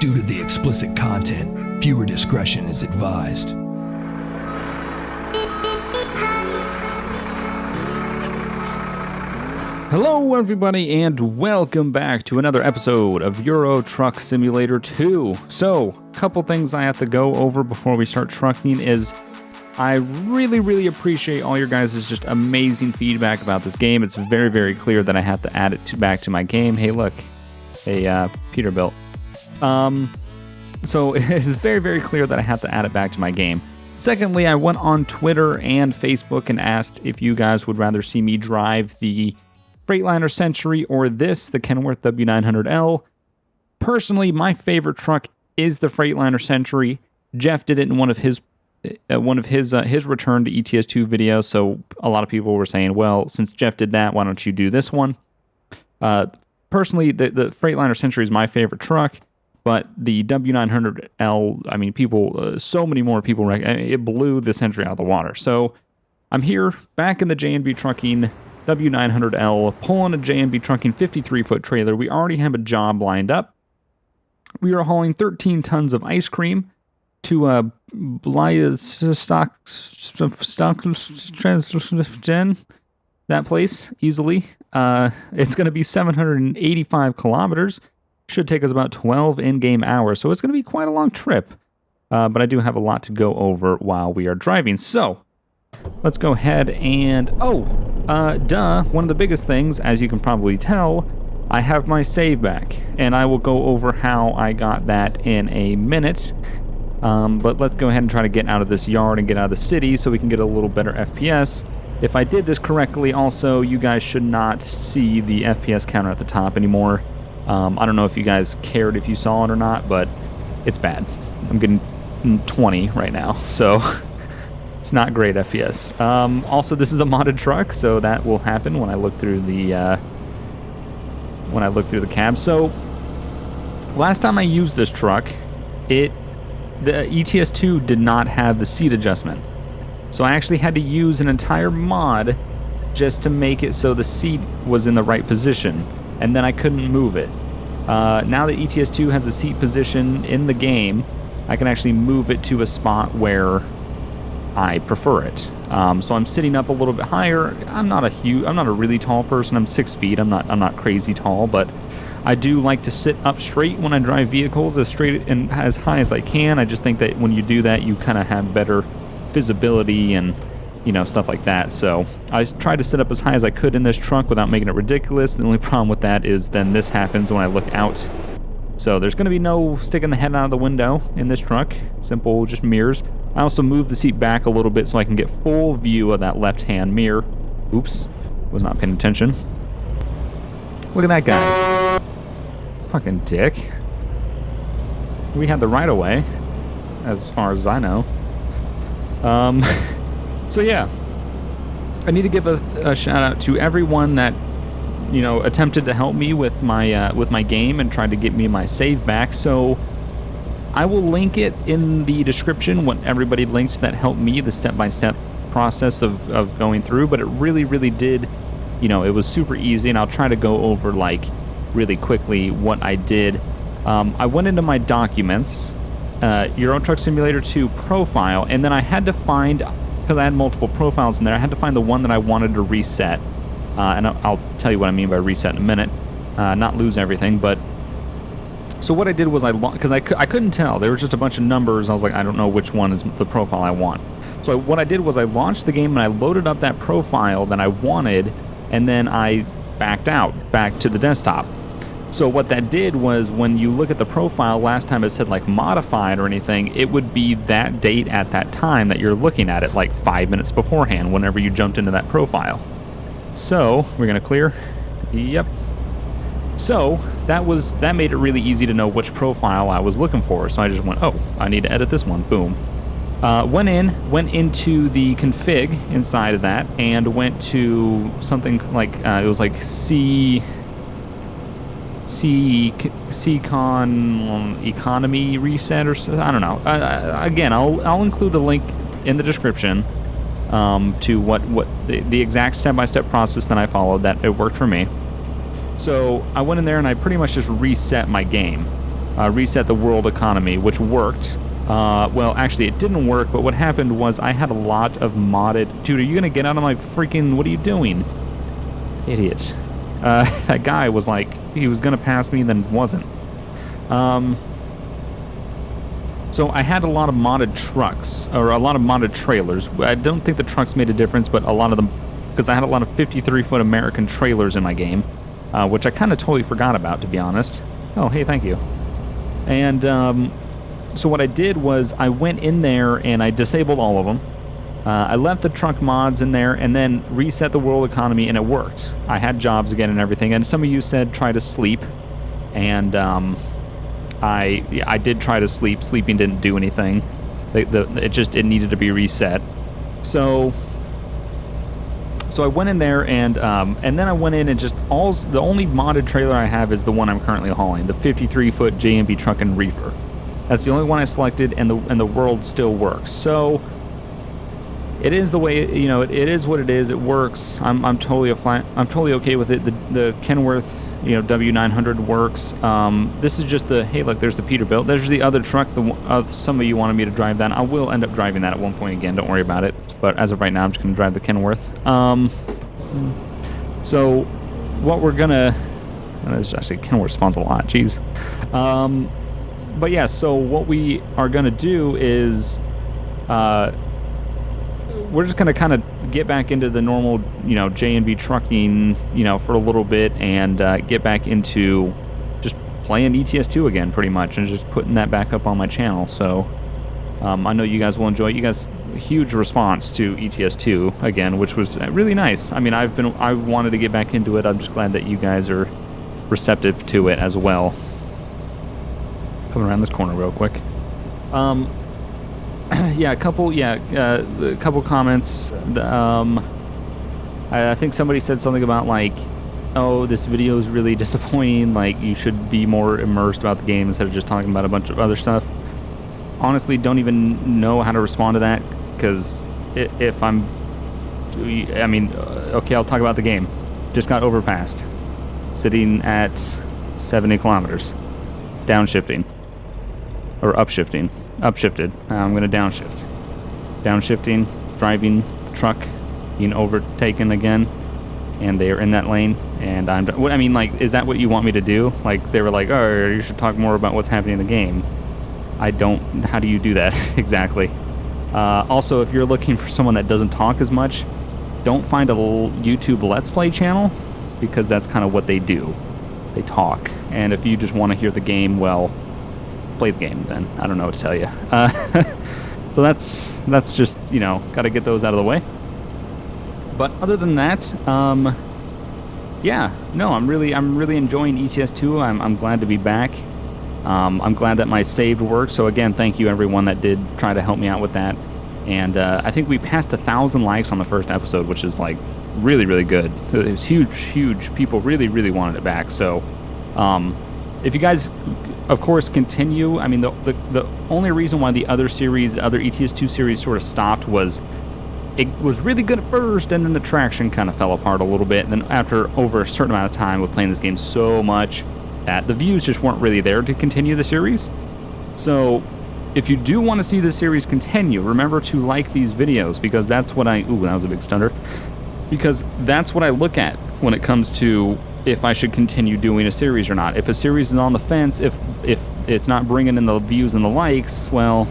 Due to the explicit content, viewer discretion is advised. Hello everybody and welcome back to another episode of Euro Truck Simulator 2. So, a couple things I have to go over before we start trucking is I really appreciate all your guys' just amazing feedback about this game. It's very clear that I have to add it back to my game. Hey look, hey Peterbilt. So it's very clear that I have to add it back to my game. Secondly, I went on Twitter and Facebook and asked if you guys would rather see me drive the Freightliner Century or the Kenworth W900L. Personally, my favorite truck is the Freightliner Century. Jeff did it in one of his return to ETS2 videos, so a lot of people were saying, well, since Jeff did that, why don't you do this one? Personally, the Freightliner Century is my favorite truck, but the W900L, I mean, so many more people, it blew the Century out of the water. So I'm here, back in the J&B Trucking W900L, pulling a J&B Trucking 53-foot trailer. We already have a job lined up. We are hauling 13 tons of ice cream to Stockgen, that place, easily. It's going to be 785 kilometers. Should take us about 12 in-game hours, so it's going to be quite a long trip. But I do have a lot to go over while we are driving. So, let's go ahead and... one of the biggest things, as you can probably tell, I have my save back. And I will go over how I got that in a minute. But let's go ahead and try to get out of this yard and get out of the city so we can get a little better FPS. If I did this correctly, also, you guys should not see the FPS counter at the top anymore. I don't know if you guys cared if you saw it or not, but it's bad. I'm getting 20 right now, so it's not great FPS. Also, this is a modded truck, so that will happen when I look through the cab. So last time I used this truck, the ETS2 did not have the seat adjustment. So I actually had to use an entire mod just to make it so the seat was in the right position, and then I couldn't move it. Now that ETS2 has a seat position in the game, I can actually move it to a spot where I prefer it. So I'm sitting up a little bit higher. I'm not a really tall person. I'm 6 feet. I'm not crazy tall, but I do like to sit up straight when I drive vehicles, as straight and as high as I can. I just think that when you do that, you kind of have better visibility and, stuff like that. So I tried to sit up as high as I could in this truck without making it ridiculous. The only problem with that is then this happens when I look out. So there's going to be no sticking the head out of the window in this truck. Simple, just mirrors. I also moved the seat back a little bit so I can get full view of that left-hand mirror. Oops, was not paying attention. Look at that guy. Fucking dick. We had the right of way, as far as I know. So yeah, I need to give a shout out to everyone that attempted to help me with my game and tried to get me my save back. So I will link it in the description, what everybody linked that helped me, the step-by-step process of going through. But it really did, it was super easy, and I'll try to go over really quickly what I did. I went into my documents, Euro Truck Simulator 2 profile, and then I had to find, because I had multiple profiles in there, I had to find the one that I wanted to reset. And I'll tell you what I mean by reset in a minute, not lose everything. But so what I did was because I couldn't tell, there was just a bunch of numbers. I was like, I don't know which one is the profile I want. So what I did was I launched the game and I loaded up that profile that I wanted, and then I backed out back to the desktop. So what that did was, when you look at the profile, last time it said modified or anything, it would be that date at that time that you're looking at it, 5 minutes beforehand, whenever you jumped into that profile. So we're gonna clear. Yep. So that made it really easy to know which profile I was looking for. So I just went, I need to edit this one. Boom. Went into the config inside of that and went to something it was C-Con economy reset or so. I don't know. Again, I'll include the link in the description to what the exact step-by-step process that I followed, that it worked for me. So I went in there and I pretty much just reset my game. reset the world economy, which worked. Well, actually, it didn't work, but what happened was I had a lot of modded... Dude, are you gonna get out of my freaking... What are you doing? Idiot. That guy was like... He was gonna pass me, then wasn't. So I had a lot of modded trucks, or a lot of modded trailers. I don't think the trucks made a difference, but a lot of them... Because I had a lot of 53-foot American trailers in my game, which I kind of totally forgot about, to be honest. Oh, hey, thank you. And, so what I did was I went in there and I disabled all of them. I left the truck mods in there and then reset the world economy, and it worked. I had jobs again and everything, and some of you said try to sleep, and I did try to sleep. Sleeping didn't do anything. It needed to be reset. So I went in there and then I went in and just the only modded trailer I have is the one I'm currently hauling, the 53-foot J&B truck and reefer. That's the only one I selected, and the world still works. So it is the way, you know, it is what it is. It works. I'm totally okay with it. The Kenworth, you know, W900 works. This is just hey, look, there's the Peterbilt. There's the other truck. Some of you wanted me to drive that. I will end up driving that at one point again. Don't worry about it. But as of right now, I'm just going to drive the Kenworth. So what we're gonna, actually Kenworth spawns a lot. Jeez. But yeah, so what we are going to do is we're just going to kind of get back into the normal, you know, J&B trucking, you know, for a little bit, and get back into just playing ETS2 again, pretty much, and just putting that back up on my channel. So I know you guys will enjoy it. You guys, huge response to ETS2 again, which was really nice. I mean, I wanted to get back into it. I'm just glad that you guys are receptive to it as well. Coming around this corner real quick. Yeah, a couple comments. I think somebody said something about like, oh, this video is really disappointing, like you should be more immersed about the game instead of just talking about a bunch of other stuff. Honestly, don't even know how to respond to that, because okay, I'll talk about the game. Just got overpassed. Sitting at 70 kilometers. Downshifting. Or upshifting. Upshifted. I'm going to downshift. Downshifting, driving the truck, being overtaken again, and they're in that lane, and I mean, like, is that what you want me to do? Like, they were like, oh, you should talk more about what's happening in the game. How do you do that exactly? Also, if you're looking for someone that doesn't talk as much, don't find a YouTube Let's Play channel, because that's kind of what they do. They talk. And if you just want to hear the game, well, play the game then. I don't know what to tell you. So that's just, you know, got to get those out of the way. But other than that, yeah, no, I'm really enjoying ETS2. I'm glad to be back. I'm glad that my saved worked. So again, thank you everyone that did try to help me out with that. And I think we passed 1,000 likes on the first episode, which is like really, really good. It was huge. People really wanted it back. So if you guys, of course, continue. I mean, the only reason why the other ETS2 series sort of stopped was it was really good at first, and then the traction kind of fell apart a little bit. And then after over a certain amount of time with playing this game so much, that the views just weren't really there to continue the series. So if you do want to see the series continue, remember to like these videos, because that's what ooh, that was a big stutter. Because that's what I look at when it comes to if I should continue doing a series or not. If a series is on the fence, if it's not bringing in the views and the likes, well,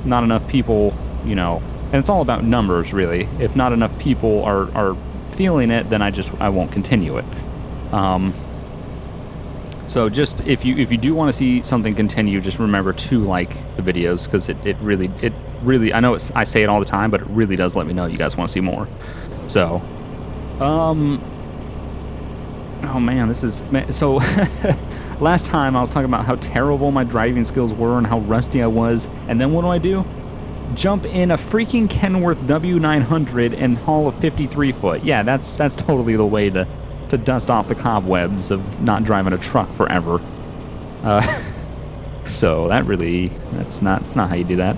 not enough people, you know, and it's all about numbers, really. If not enough people are feeling it, then I won't continue it. So just if you do want to see something continue, just remember to like the videos, because it really I know I say it all the time, but it really does let me know you guys want to see more. So oh man, so last time I was talking about how terrible my driving skills were and how rusty I was, and then what do? Jump in a freaking Kenworth W900 and haul a 53-foot. Yeah, that's totally the way to dust off the cobwebs of not driving a truck forever. So that's not how you do that.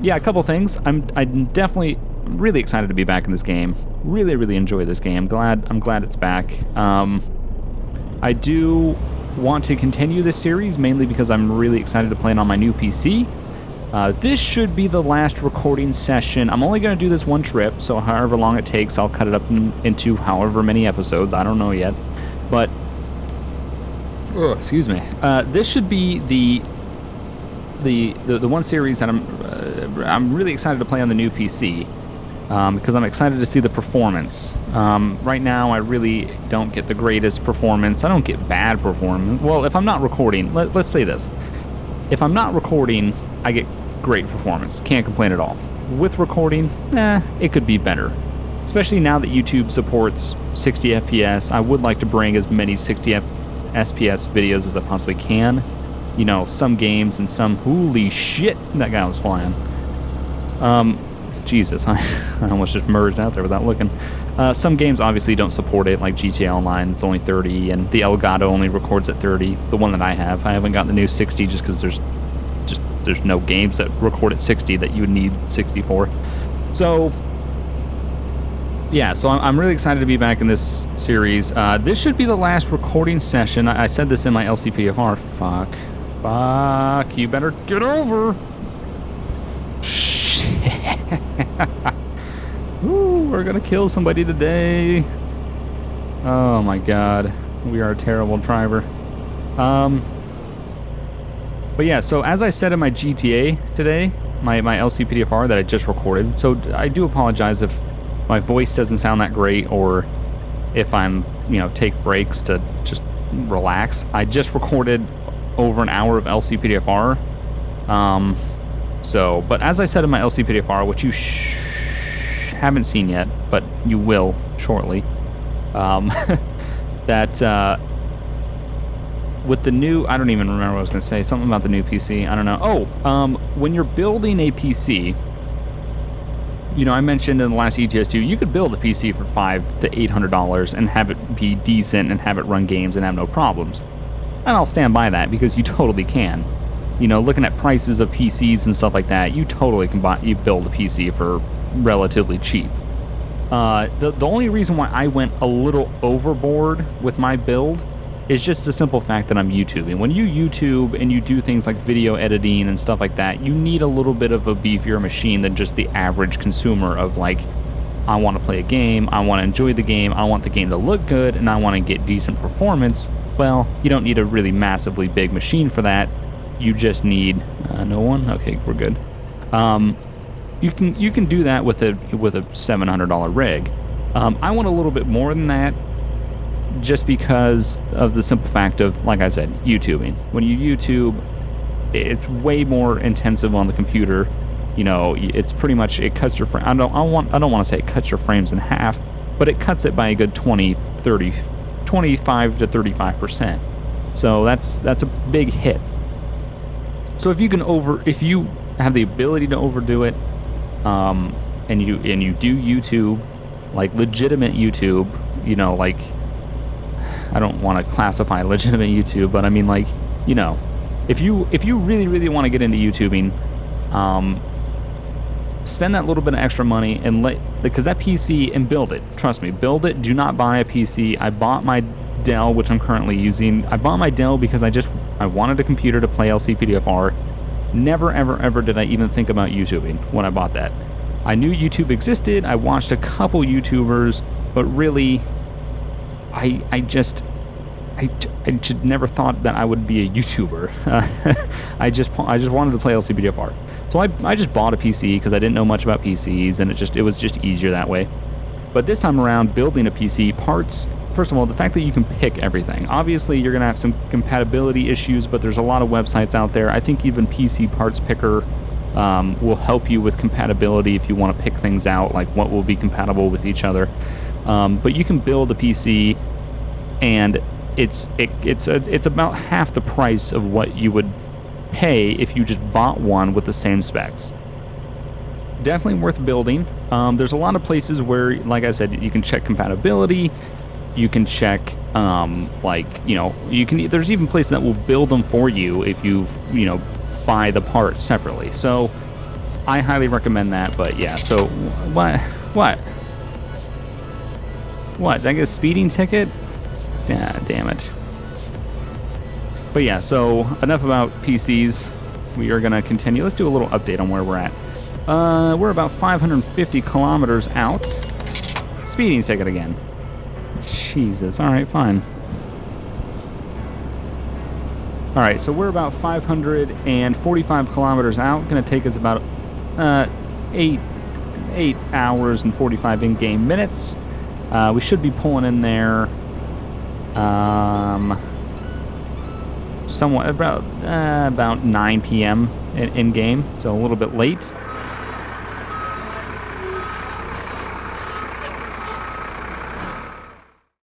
Yeah, a couple things. I'm definitely really excited to be back in this game. Really enjoy this game. I'm glad it's back. I do want to continue this series, mainly because I'm really excited to play it on my new PC. This should be the last recording session. I'm only going to do this one trip, so however long it takes, I'll cut it up into however many episodes. I don't know yet. But, excuse me. This should be the one series that I'm really excited to play on the new PC. Because I'm excited to see the performance. Right now, I really don't get the greatest performance. I don't get bad performance. Well, if I'm not recording, let's say this. If I'm not recording, I get great performance. Can't complain at all. With recording, it could be better. Especially now that YouTube supports 60 FPS, I would like to bring as many 60 FPS videos as I possibly can. You know, some games and some... Holy shit, that guy was flying. Jesus, I almost just merged out there without looking. Some games obviously don't support it, like GTA Online, it's only 30, and the Elgato only records at 30, the one that I have. I haven't got the new 60 just because there's no games that record at 60 that you would need 60 for. So, yeah, so I'm really excited to be back in this series. This should be the last recording session. I said this in my LCPFR. Fuck, you better get over. Ooh, we're gonna kill somebody today. Oh my god, we are a terrible driver. But yeah, so as I said in my GTA today, my LCPDFR that I just recorded, so I do apologize if my voice doesn't sound that great, or if I'm, take breaks to just relax. I just recorded over an hour of LCPDFR. But as I said in my LCPDFR, which you haven't seen yet, but you will shortly, that with the new, I don't even remember what I was going to say, something about the new PC, I don't know. When you're building a PC, I mentioned in the last ETS2, you could build a PC for $500 to $800 and have it be decent and have it run games and have no problems. And I'll stand by that because you totally can. Looking at prices of PCs and stuff like that, you totally can build a PC for relatively cheap. The only reason why I went a little overboard with my build is just the simple fact that I'm YouTubing. When you YouTube and you do things like video editing and stuff like that, you need a little bit of a beefier machine than just the average consumer of like, I want to play a game, I want to enjoy the game, I want the game to look good, and I want to get decent performance. Well, you don't need a really massively big machine for that. You just need no one. Okay, we're good. You can do that with a $700 rig. I want a little bit more than that, just because of the simple fact of, like I said, YouTubing. When you YouTube, it's way more intensive on the computer. It's pretty much, it cuts your frame. I don't want to say it cuts your frames in half, but it cuts it by a good 25 to 35%. So that's a big hit. So if you have the ability to overdo it, and you do YouTube, like legitimate YouTube, like, I don't want to classify legitimate YouTube, but I mean, like, if you really, really want to get into YouTubing, spend that little bit of extra money and because that PC, and build it. Trust me, build it. Do not buy a PC. I bought my Dell, which I'm currently using. I bought my Dell because I wanted a computer to play LCPDFR. Never, ever, ever did I even think about YouTubing when I bought that. I knew YouTube existed. I watched a couple YouTubers, but really, I just never thought that I would be a YouTuber. I just wanted to play LCPDFR. So I just bought a PC because I didn't know much about PCs, and it was just easier that way. But this time around, building a PC, parts, first of all, the fact that you can pick everything. Obviously, you're going to have some compatibility issues, but there's a lot of websites out there. I think even PC Parts Picker will help you with compatibility if you want to pick things out, like what will be compatible with each other. But you can build a PC, and it's about half the price of what you would pay if you just bought one with the same specs. Definitely worth building. There's a lot of places where, like I said, you can check compatibility. You can check, there's even places that will build them for you if you buy the parts separately. So I highly recommend that. But yeah, so what? Did I get a speeding ticket? Yeah, damn it. But yeah, so enough about PCs. We are going to continue. Let's do a little update on where we're at. We're about 550 kilometers out. Speeding ticket again. Jesus. All right, fine. All right, so we're about 545 kilometers out. Going to take us about 8 hours and 45 in-game minutes. We should be pulling in there somewhat about 9 p.m. in game, so a little bit late.